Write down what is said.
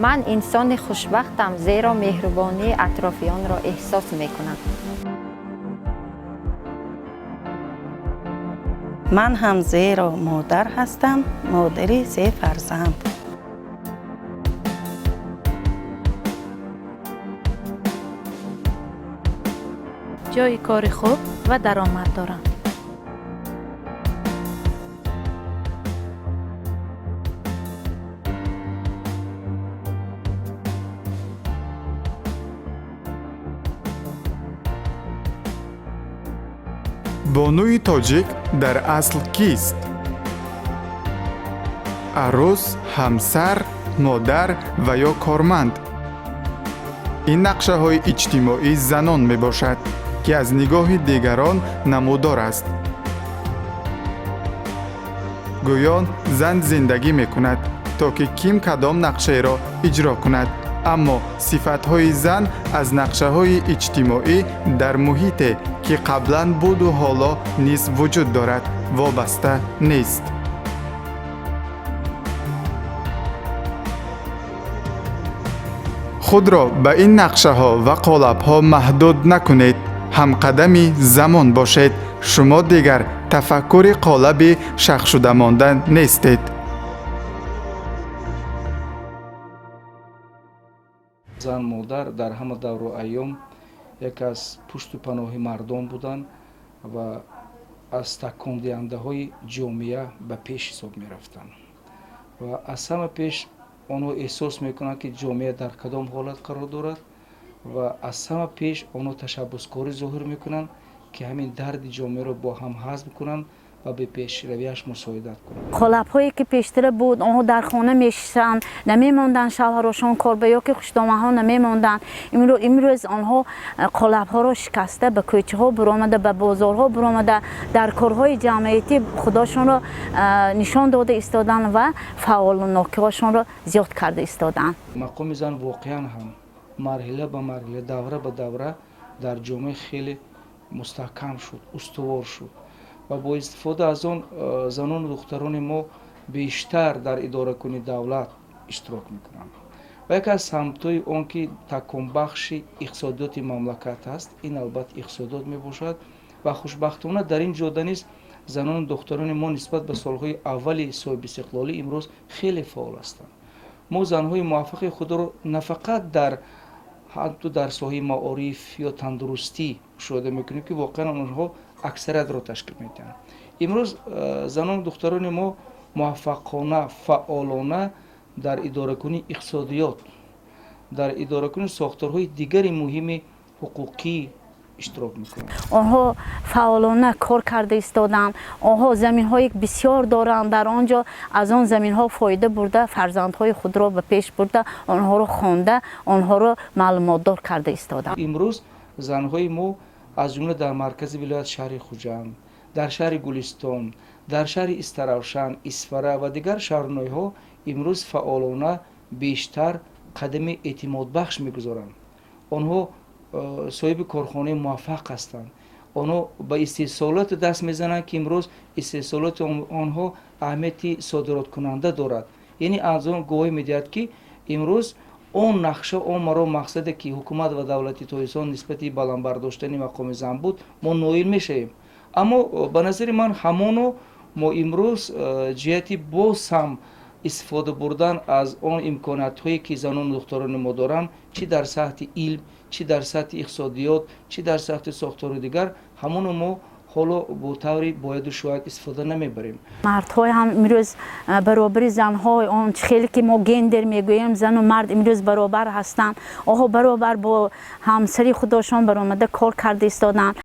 من انسان خوشبختم زیرا مهربانی اطرافیان را احساس میکنم. من هم زیرا مادر هستم، مادری 3 فرزند. جای کار خوب و درآمد دارم. بانوی تاجیک در اصل کیست؟ عروس، همسر، مادر و یا کارمند. این نقشه های اجتماعی زنان می باشد که از نگاه دیگران نمودار است. گویان زن زندگی می کند تا که کیم کدام نقشه را اجرا کند، اما صفت های زن از نقشه های اجتماعی در محیط که قبلا بود و حالا نیز وجود دارد وابسته نیست. خود را به این نقشه ها و قالب ها محدود نکنید. همقدم زمان باشید. شما دیگر تفکر قالب شخص شده ماندن نیستید. زن مادر در همه دور و ایام یکی از پشت و پناه مردم بودند و از تکان دهنده های جامعه به پیش حساب می رفتند و از همه پیش آنها احساس میکنند که جامعه در کدام حالت قرار دارد و از همه پیش آنها تشبسکاری ظاهر میکنند که همین درد جامعه را با هم هضم کنند و به پیشرویش مساعدت کنند. قالب هایی که پیشتر بود آنها در خانه میشستند، نمیماندند شوهرشان کار به یا که خوشنامه ها نمیماندند. امروز آنها قالب ها را شکسته به کوچه ها برآمده، به بازارها برآمده، در کارهای جمعیتی خودشان را نشان داده ایستادند و فعالانگی هاشان را زیاد کرده ایستادند. مقام زن واقعا هم مرحله به مرحله، دوره به دوره در جامعه خیلی مستحکم شد، استوار شد و با استفاده از آن زنان و دختران ما بیشتر در اداره کنی دولت اشتراک میکنند و یک از سمت‌های آن که تکان بخش اقتصادیات مملکت است، این البته اقتصادیات می باشد و خوشبختانه در این جاده نیز زنان و دختران ما نسبت به سالهای اولی صاحب استقلالی امروز خیلی فعال هستند. ما زنهای موفق خود را نه فقط در ساحه معارف یا تندرستی مشاهده میکنیم که واقعا آنها اکثریت را تشکیل میدن. امروز زنان و دختران ما موفقانه، فعالانه در اداره کنی اقتصادیات، در اداره کنی ساختارهای دیگری مهم حقوقی اشتراک میکنند. آنها فعالانه کار کرده ایستادند. آنها زمین های بسیار دارند، در آنجا از آن زمین ها فایده برده، فرزندهای خود را به پیش برده، آنها را خوانده، آنها را معلومات دار کرده ایستادند. امروز زنهای ما از جمله در مرکز ولایت شهر خوجند، در شهر گلستان، در شهر استراوشن، اسفره و دیگر شهرهای امروز فعالانه بیشتر قدم اعتماد بخش میگذارند. آنها صاحب کارخانه موفق هستند. آنها به استحصالات دست میزنند که امروز استحصالات آنها اهمیت صادرات کننده دارد. یعنی از آن گواهی میدهد که امروز اون نقشه اون مرا مقصده که حکومت و دولتی تویسان نسبتی بلند برداشتن مقام زن بود ما نویل میشیم. اما به نظر من همانو ما امروز جهتی باز هم استفاده بردن از آن امکانات هایی که زنان و دختران ما دارند، چی در سطح علم، چی در سطح اقتصادیات، چی در سطح ساختار دیگر، همون ما حالا با طوری باید و شاید استفاده نمیبریم. مردهای هم امروز برابر زنهای آن خیلی که ما گندر میگوییم زن و مرد امروز برابر هستند. آها برابر با همسری خودشان برآمده کار کرده ایستادند.